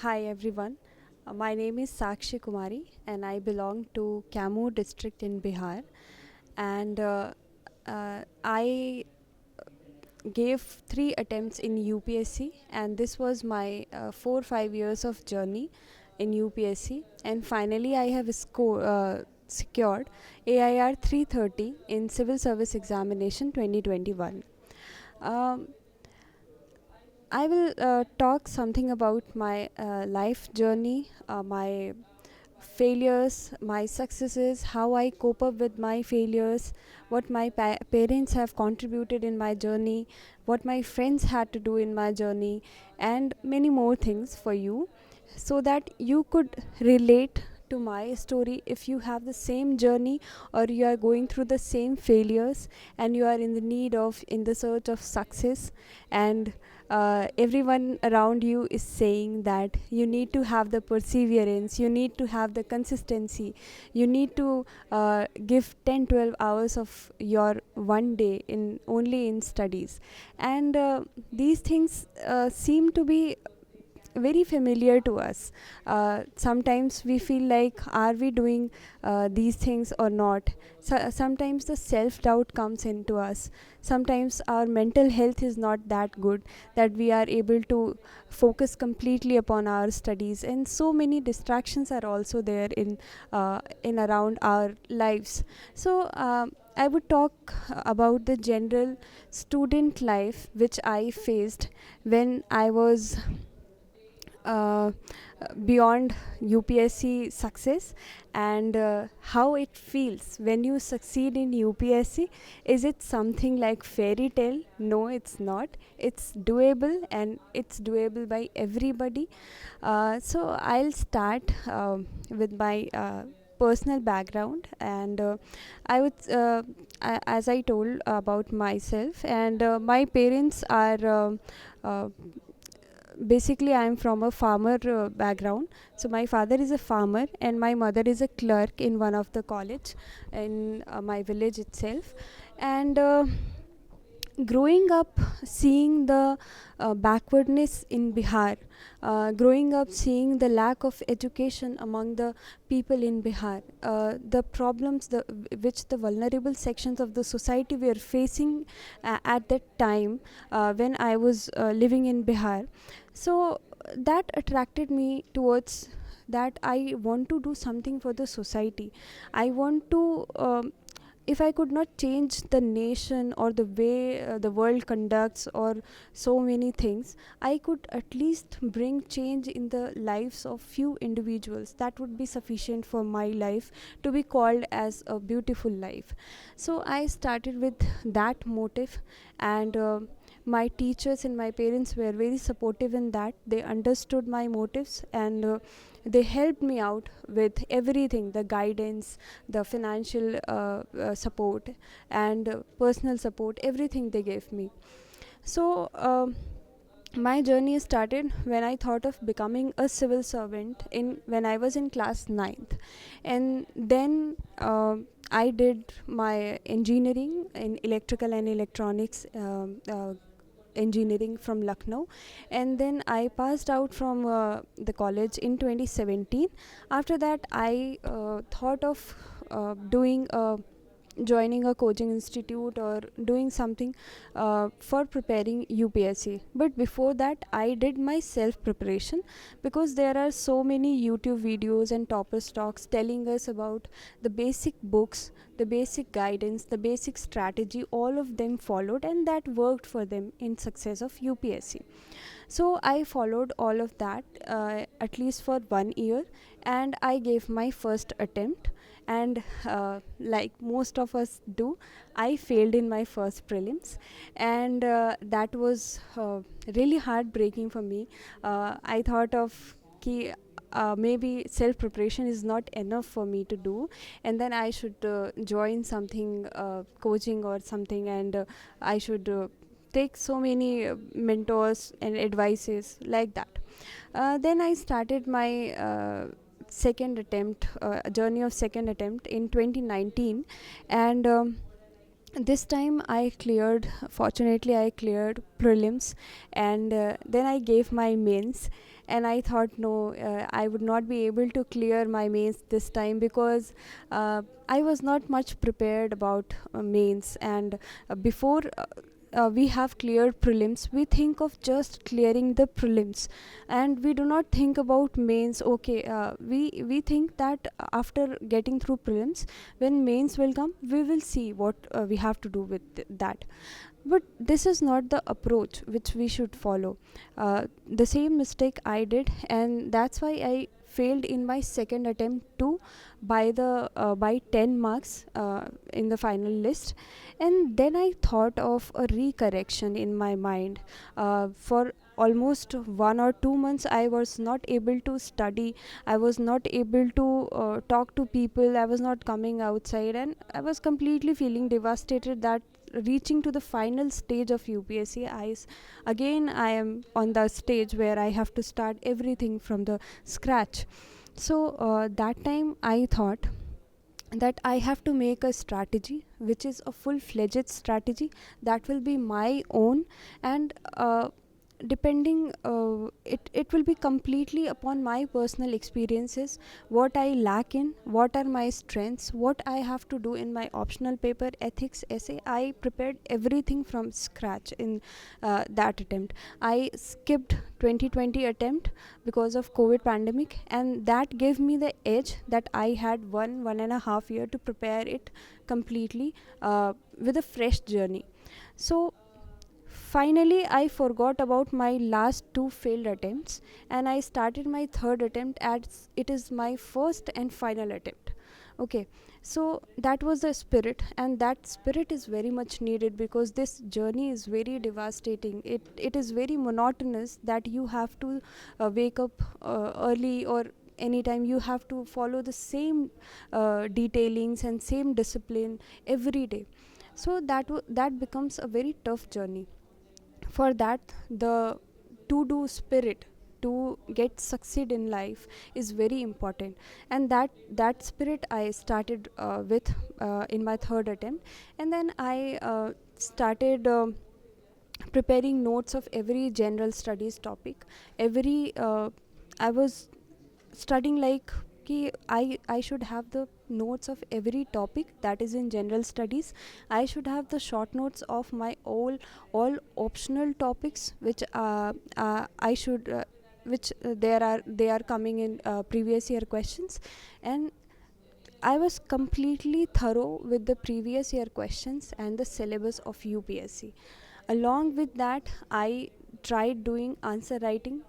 Hi everyone, my name is Sakshi Kumari and I belong to Kamu district in Bihar. And I gave 3 attempts in UPSC, and this was my 4 5 years of journey in UPSC. And finally, I have secured AIR 330 in Civil Service Examination 2021. Um, I will talk something about my life journey, my failures, my successes, how I cope up with my failures, what my parents have contributed in my journey, what my friends had to do in my journey, and many more things for you so that you could relate to my story if you have the same journey or you are going through the same failures and you are in the need of in the search of success, and everyone around you is saying that you need to have the perseverance, you need to have the consistency, you need to give 10 12 hours of your one day in only in studies. And these things seem to be very familiar to us. Sometimes we feel like, are we doing these things or not? Sometimes the self doubt comes into us. Sometimes our mental health is not that good that we are able to focus completely upon our studies, and so many distractions are also there in around our lives. So I would talk about the general student life which I faced when I was uh, beyond UPSC success, and how it feels when you succeed in UPSC. Is it something like fairy tale? No, it's not. It's doable, and it's doable by everybody. So I'll start with my personal background, and I would as I told about myself, and my parents are basically I am from a farmer background. So my father is a farmer and my mother is a clerk in one of the college in my village itself. And growing up seeing the backwardness in Bihar, growing up seeing the lack of education among the people in Bihar, the problems which the vulnerable sections of the society were facing at that time when I was living in Bihar. So that attracted me towards that I want to do something for the society. I want to if I could not change the nation or the way the world conducts or so many things, I could at least bring change in the lives of few individuals. That would be sufficient for my life to be called as a beautiful life. So I started with that motive, and my teachers and my parents were very supportive in that. They understood my motives, and they helped me out with everything, the guidance, the financial support, and personal support, everything they gave me. So my journey started when I thought of becoming a civil servant in when I was in class ninth. And then I did my engineering in electrical and electronics engineering from Lucknow, and then I passed out from the college in 2017. After that, I thought of doing a joining a coaching institute or doing something for preparing UPSC. But before that, I did my self preparation, because there are so many YouTube videos and toppers talks telling us about the basic books, the basic guidance, the basic strategy. All of them followed, and that worked for them in success of UPSC. So I followed all of that at least for 1 year, and I gave my first attempt. And like most of us do, I failed in my first prelims, and that was really heartbreaking for me. I thought of ki maybe self preparation is not enough for me to do, and then I should join something coaching or something, and I should take so many mentors and advices like that. Then I started my second attempt, journey of second attempt in 2019, and this time I cleared, fortunately I cleared prelims, and then I gave my mains. and I thought, no, I would not be able to clear my mains this time, because I was not much prepared about mains. And before we have cleared prelims, we think of just clearing the prelims, and we do not think about mains. Okay, we think that after getting through prelims, when mains will come, we will see what we have to do with that. But this is not the approach which we should follow. The same mistake I did, and that's why I failed in my second attempt too, by 10 marks in the final list. And then I thought of a recorrection in my mind. For almost 1 or 2 months, I was not able to study. I was not able to talk to people. I was not coming outside, and I was completely feeling devastated that reaching to the final stage of UPSC, again I am on the stage where I have to start everything from the scratch. So that time I thought that I have to make a strategy which is a full-fledged strategy that will be my own, and depending it will be completely upon my personal experiences, what I lack in, what are my strengths, what I have to do in my optional paper, ethics, essay. I prepared everything from scratch in that attempt. I skipped 2020 attempt because of COVID pandemic, and that gave me the edge that I had 1.5 year to prepare it completely with a fresh journey. So finally, I forgot about my last two failed attempts, and I started my third attempt as it is my first and final attempt. Okay, so that was the spirit, and that spirit is very much needed, because this journey is very devastating. It is very monotonous that you have to wake up early, or anytime you have to follow the same detailings and same discipline every day. So that becomes a very tough journey. For that, the to do spirit to get succeed in life is very important, and that spirit I started with in my third attempt. And then I started preparing notes of every general studies topic. Every I was studying like कि I should have the notes of every topic that is in general studies. I should have the short notes of my all optional topics which I should which they are coming in previous year questions. And I was completely thorough with the previous year questions and the syllabus of UPSC. Along with that, I tried doing answer writing,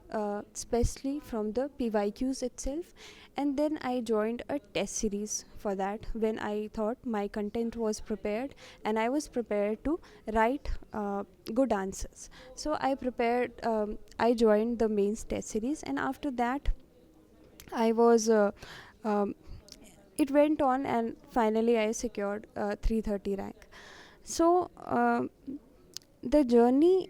especially from the PYQs itself, and then I joined a test series for that when I thought my content was prepared and I was prepared to write good answers. So I joined the mains test series, and after that, I was. Um, it went on, and finally I secured 330 rank. So the journey,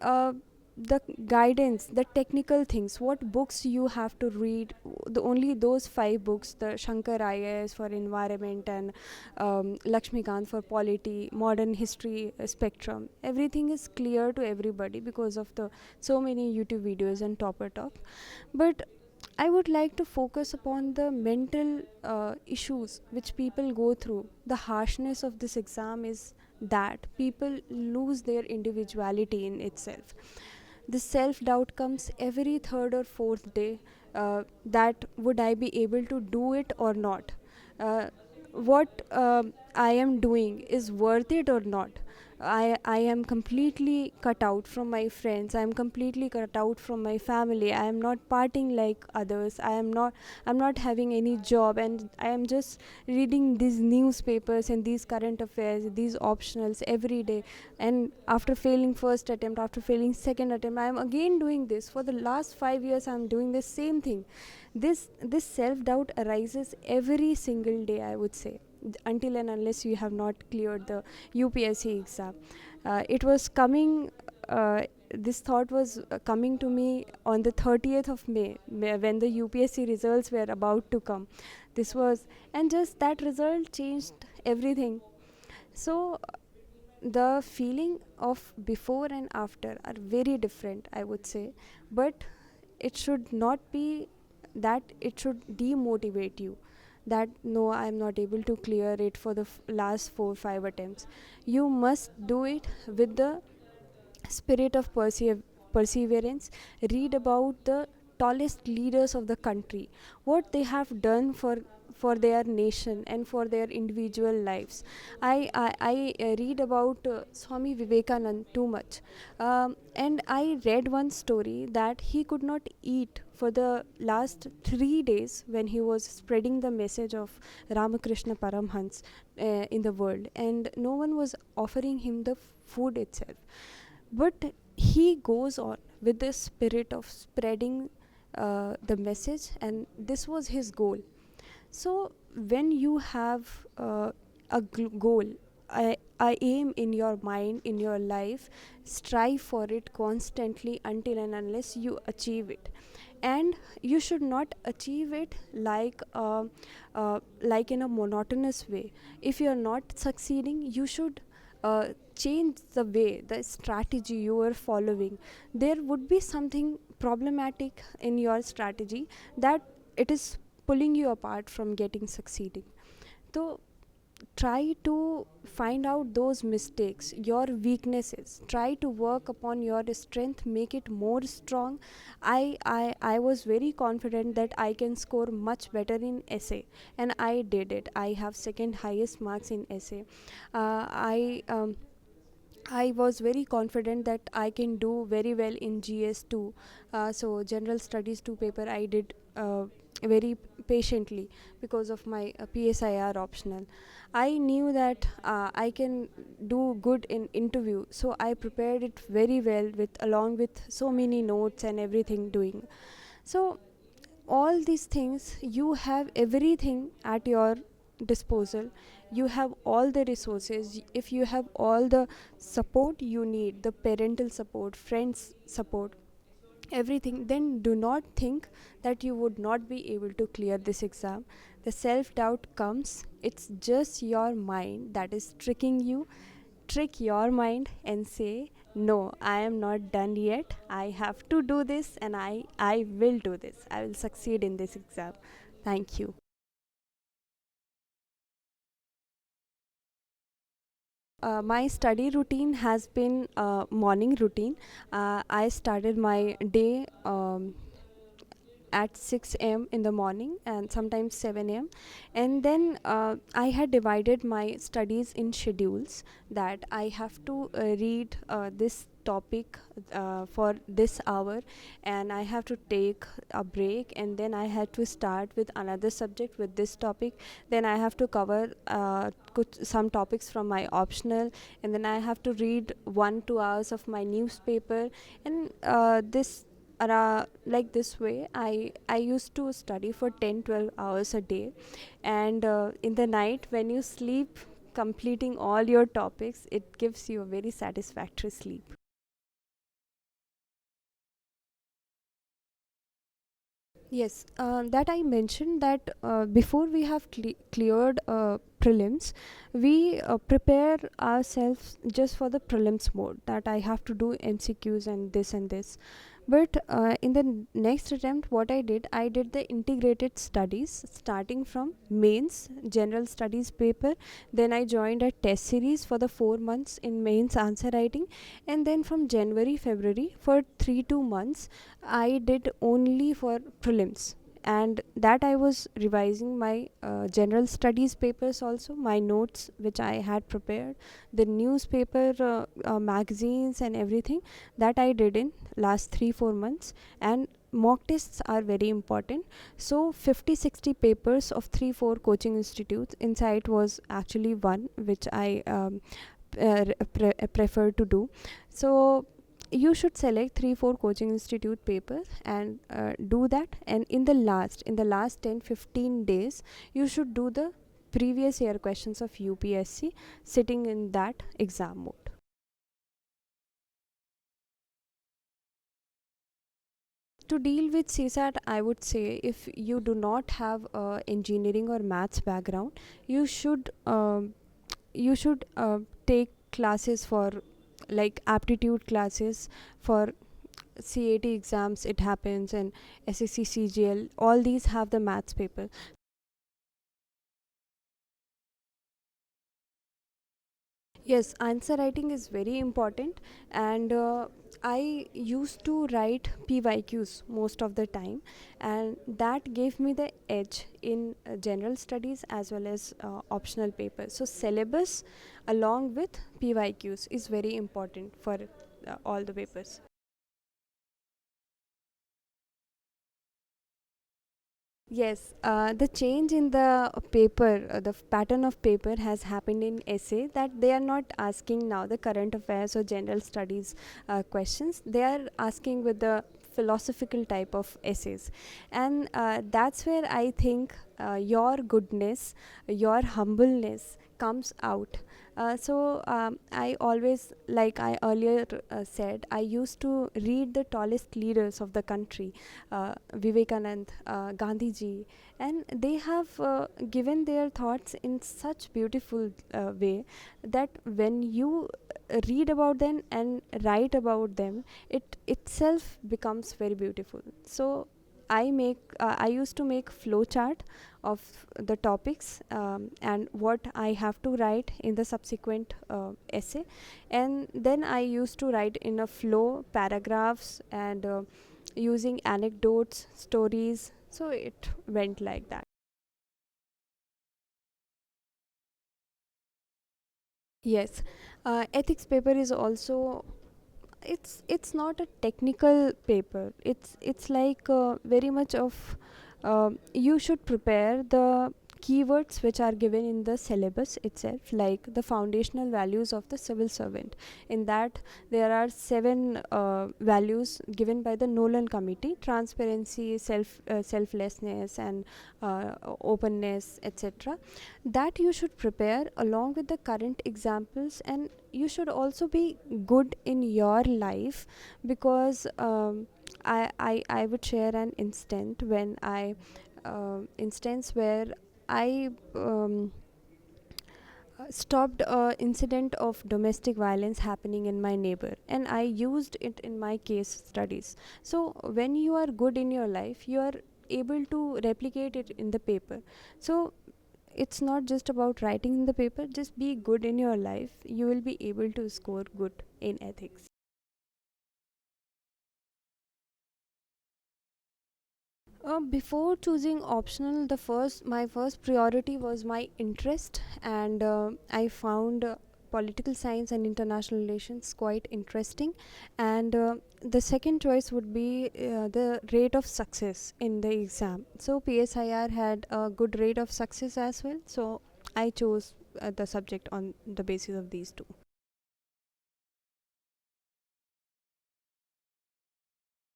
uh, the guidance, the technical things, what books you have to read, the only those 5 books, the Shankar IAS for environment, and Lakshmikant for polity, modern history spectrum, everything is clear to everybody because of the so many YouTube videos and topper talk. But I would like to focus upon the mental issues which people go through. The harshness of this exam is that people lose their individuality in itself. The self doubt comes every third or fourth day, that would I be able to do it or not? What I am doing is worth it or not? I am completely cut out from my friends. I am completely cut out from my family. I am not partying like others. I'm not having any job, and I am just reading these newspapers and these current affairs, these optionals every day. And after failing first attempt, after failing second attempt, I am again doing this. For the last 5 years, I am doing the same thing. This self doubt arises every single day, I would say, until and unless you have not cleared the UPSC exam. It was coming. This thought was coming to me on the 30th of May, when the UPSC results were about to come. This was, and just that result changed everything. So the feeling of before and after are very different, I would say. But it should not be that it should demotivate you, that no, I am not able to clear it for the last 4 5 attempts. You must do it with the spirit of perseverance. Read about the tallest leaders of the country, what they have done for their nation and for their individual lives. I read about Swami Vivekanand too much, and I read one story that he could not eat for the last 3 days when he was spreading the message of Ramakrishna Paramhans in the world, and no one was offering him the food itself. But he goes on with the spirit of spreading the message, and this was his goal. So when you have a goal, I aim in your mind, in your life, strive for it constantly until and unless you achieve it. And you should not achieve it like in a monotonous way. If you are not succeeding, you should change the way, the strategy you are following. There would be something problematic in your strategy that it is pulling you apart from getting succeeding. So try to find out those mistakes, your weaknesses, try to work upon your strength, make it more strong. I was very confident that I can score much better in essay, and I did it. I have second highest marks in essay. I was very confident that I can do very well in GS2. So general studies 2 paper I did very patiently because of my PSIR optional. I knew that I can do good in interview, so I prepared it very well with along with so many notes and everything doing. So all these things, you have everything at your disposal, you have all the resources. If you have all the support you need, the parental support, friends support, everything, then do not think that you would not be able to clear this exam. The self doubt comes, it's just your mind that is tricking you. Trick your mind and say, no, I am not done yet, I have to do this, and I will do this, I will succeed in this exam. Thank you. My study routine has been morning routine. I started my day at 6 a.m. in the morning and sometimes 7 a.m. And then I had divided my studies in schedules, that I have to read this topic for this hour, and I have to take a break, and then I had to start with another subject with this topic. Then I have to cover some topics from my optional, and then I have to read 1 2 hours of my newspaper. And this like this way I used to study for 10 12 hours a day. And in the night when you sleep, completing all your topics, it gives you a very satisfactory sleep. Yes, that I mentioned that before we have cleared prelims, we prepare ourselves just for the prelims mode, that I have to do MCQs and this and this. But in the next attempt, what I did the integrated studies starting from mains, general studies paper. Then I joined a test series for the 4 months in mains answer writing, and then from January February for 3 2 months I did only for prelims. And that I was revising my general studies papers, also my notes which I had prepared, the newspaper magazines and everything, that I did in last 3 4 months. And mock tests are very important, so 50 60 papers of 3 4 coaching institutes. Inside was actually one which I prefer to do. So you should select 3 4 coaching institute papers and do that. And in the last 10 15 days, you should do the previous year questions of UPSC, sitting in that exam mode. To deal with CSAT, I would say, if you do not have engineering or maths background, you should take classes for, like aptitude classes for CAT exams it happens, and SSC CGL, all these have the maths paper. Yes, answer writing is very important, and I used to write PYQs most of the time, and that gave me the edge in general studies as well as optional papers. So, syllabus along with PYQs is very important for all the papers. Yes, the change in the paper, the pattern of paper has happened in essay, that they are not asking now the current affairs or general studies questions. They are asking with the philosophical type of essays, and that's where I think your goodness, your humbleness comes out. I always, like I earlier said, I used to read the tallest leaders of the country, Vivekanand, Gandhi ji, and they have given their thoughts in such beautiful way that when you read about them and write about them, it itself becomes very beautiful. So I used to make flow chart of the topics, and what I have to write in the subsequent essay, and then I used to write in a flow paragraphs, and using anecdotes, stories. So it went like that. Yes, ethics paper is also, it's not a technical paper. It's like very much of, you should prepare the keywords which are given in the syllabus itself, like the foundational values of the civil servant. In that, there are seven values given by the Nolan Committee: transparency, selflessness, and openness, etc. That you should prepare along with the current examples, and you should also be good in your life, because I would share an instance where I stopped a incident of domestic violence happening in my neighbor, and I used it in my case studies. So when you are good in your life, you are able to replicate it in the paper. So it's not just about writing in the paper, just be good in your life, you will be able to score good in ethics. Before choosing optional, the first my first priority was my interest, and I found political science and international relations quite interesting. And the second choice would be the rate of success in the exam. So PSIR had a good rate of success as well. So I chose the subject on the basis of these two.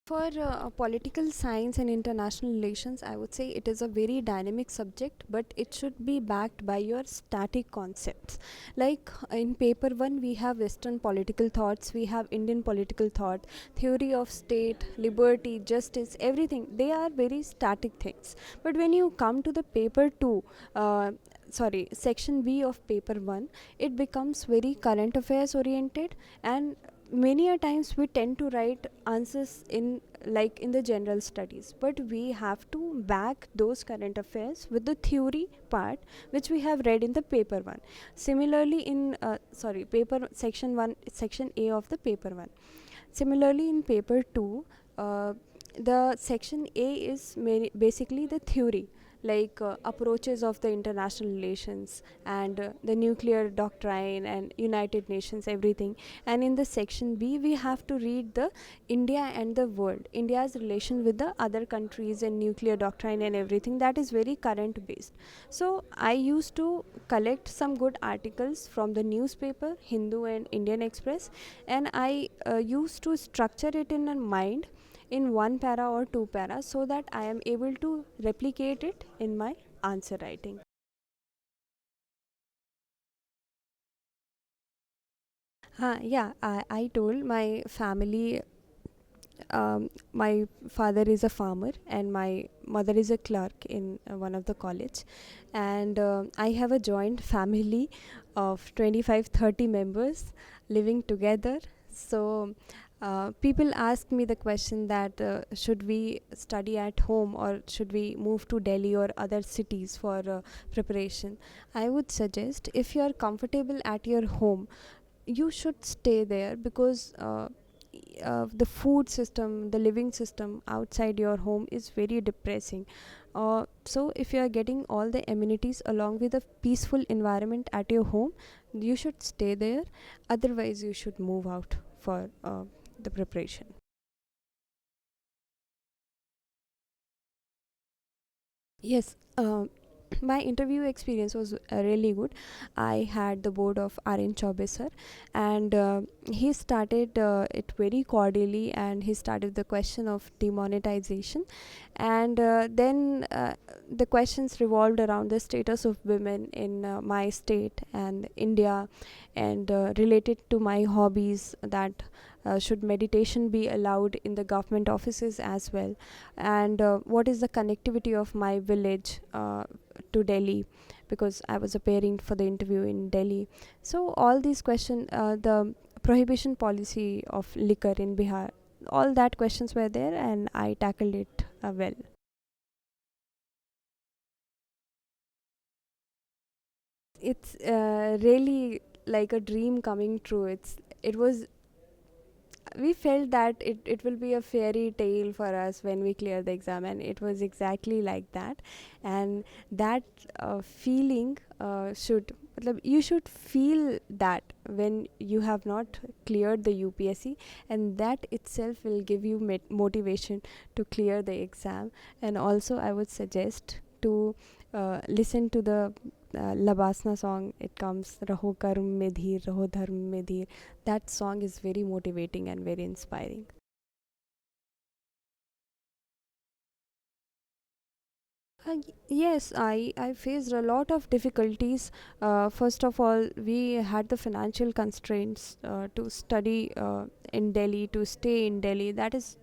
For political science and international relations, I would say it is a very dynamic subject, but it should be backed by your static concepts. Like in paper one, we have Western political thoughts, we have Indian political thought, theory of state, liberty, justice, everything. They are very static things. But when you come to the paper two, section B of paper one, it becomes very current affairs oriented, and many a times we tend to write answers in, like in the general studies, but we have to back those current affairs with the theory part which we have read in the paper 1. Similarly in paper section 1, section A of the paper 1. Similarly in paper 2, the section A is basically the theory, like approaches of the international relations, and the nuclear doctrine and United Nations, everything. And in the section B, we have to read the India and the world, India's relation with the other countries and nuclear doctrine and everything. That is very current based. So I used to collect some good articles from the newspaper Hindu and Indian Express, and I used to structure it in a mind in one para or two para, so that I am able to replicate it in my answer writing. Yeah, I told my family. My father is a farmer and my mother is a clerk in one of the college, and I have a joint family of 25-30 members living together. So People ask me the question that should we study at home or should we move to Delhi or other cities for preparation. I would suggest, if you are comfortable at your home, you should stay there, because the food system, the living system outside your home is very depressing. So if you are getting all the amenities along with a peaceful environment at your home, you should stay there. Otherwise, you should move out for the preparation. Yes, my interview experience was really good. I had the board of RN Chaube sir, and he started it very cordially, and he started the question of demonetization, and then the questions revolved around the status of women in my state and India, and related to my hobbies, that should meditation be allowed in the government offices as well, and what is the connectivity of my village to Delhi, because I was appearing for the interview in Delhi. So all these questions, the prohibition policy of liquor in Bihar, all that questions were there, and I tackled it well. It's really like a dream coming true. It was, we felt that it will be a fairy tale for us when we clear the exam, and it was exactly like that. And that feeling should, matlab, you should feel that when you have not cleared the UPSC, and that itself will give you motivation to clear the exam. And also I would suggest to listen to the Labasna song. It comes Raho Karm Mein Dheer, Raho Dharm Mein Dheer. That song is very motivating and very inspiring. Yes, I faced a lot of difficulties. First of all, we had the financial constraints to study in Delhi, to stay in Delhi. That is,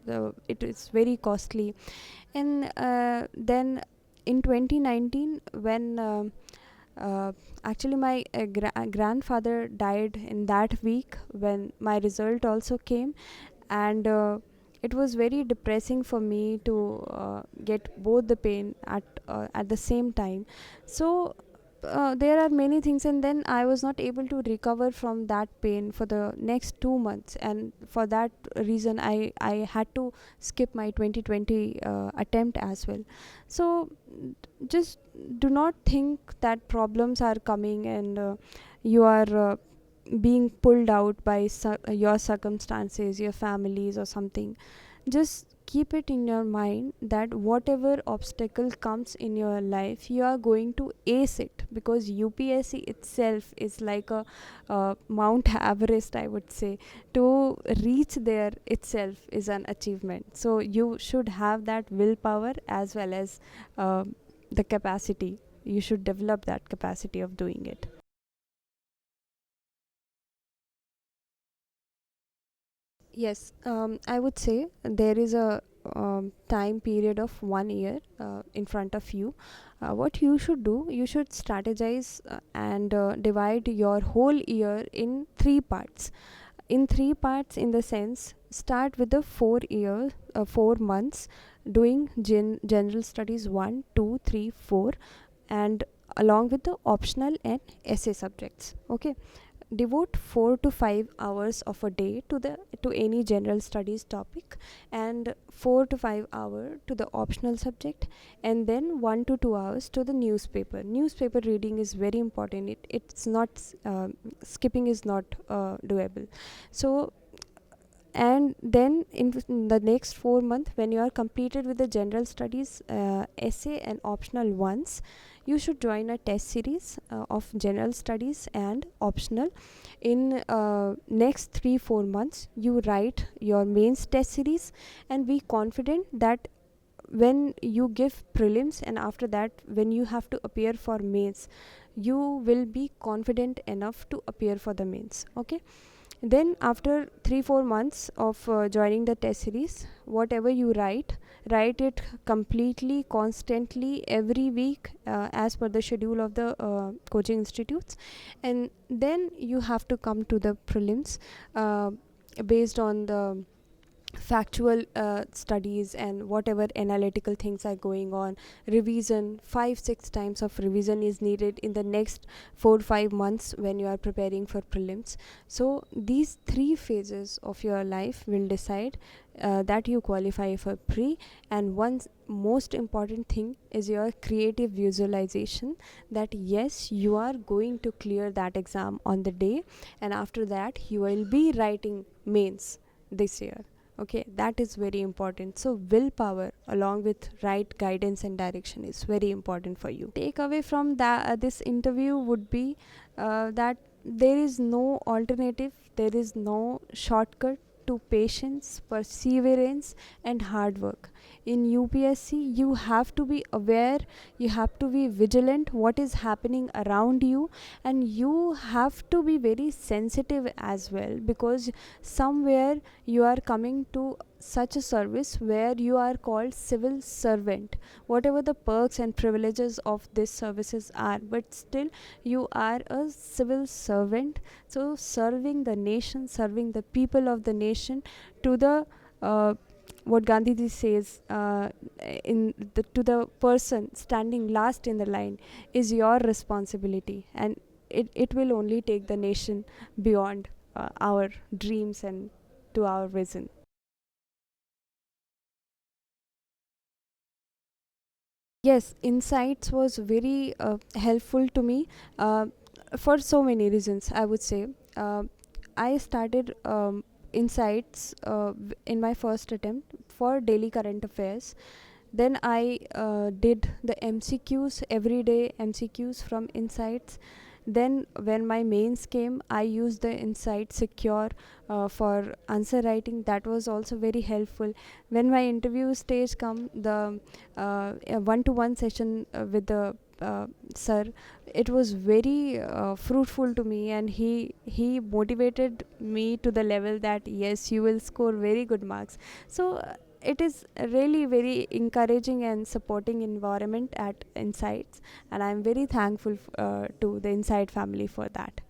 it is very costly. And then in 2019, when actually my grandfather died in that week when my result also came, and it was very depressing for me to get both the pain at the same time. So there are many things, and then I was not able to recover from that pain for the next 2 months, and for that reason I had to skip my 2020 attempt as well. So just do not think that problems are coming, and you are being pulled out by your circumstances, your families, or something. Just keep it in your mind that whatever obstacle comes in your life, you are going to ace it, because UPSC itself is like a Mount Everest, I would say. To reach there itself is an achievement. So you should have that willpower as well as uh, the capacity. You should develop that capacity of doing it. Yes, I would say there is a time period of 1 year in front of you. What you should do, you should strategize and divide your whole year in three parts. In three parts, in the sense, start with the 4 year, 4 months, doing general studies 1, 2, 3, 4, and along with the optional and essay subjects. Okay, devote 4 to 5 hours of a day to any general studies topic, and 4 to 5 hour to the optional subject, and then 1 to 2 hours to the newspaper reading is very important. It's not skipping is not doable. So, and then in the next 4 months, when you are completed with the general studies, essay and optional ones, you should join a test series of general studies and optional. In next 3 4 months, you write your mains test series, and be confident that when you give prelims, and after that when you have to appear for mains, you will be confident enough to appear for the mains. Okay, then after 3 4 months of joining the test series, whatever you write it completely, constantly, every week, as per the schedule of the coaching institutes. And then you have to come to the prelims. based on the factual studies and whatever analytical things are going on. Revision, 5 6 times of revision is needed in the next 4 5 months when you are preparing for prelims. So these three phases of your life will decide that you qualify for pre. And one most important thing is your creative visualization, that yes, you are going to clear that exam on the day, and after that you will be writing mains this year. Okay, that is very important. So willpower along with right guidance and direction is very important for you. Take away from that this interview would be that there is no alternative, there is no shortcut to patience, perseverance, and hard work. In UPSC, you have to be aware, you have to be vigilant what is happening around you, and you have to be very sensitive as well, because somewhere you are coming to such a service where you are called civil servant, whatever the perks and privileges of this services are, but still you are a civil servant. So serving the nation, serving the people of the nation to the what Gandhiji says, to the person standing last in the line is your responsibility, and it will only take the nation beyond our dreams and to our vision. Yes, insights was very helpful to me for so many reasons, I would say. I started insights in my first attempt for daily current affairs. Then I did the MCQs, everyday MCQs from insights. Then when my mains came, I used the insight secure for answer writing. That was also very helpful. When my interview stage come, the one-to-one session with the sir, it was very fruitful to me, and he motivated me to the level that yes, you will score very good marks. So it is really very encouraging and supporting environment at Insights, and I'm very thankful to the Insight family for that.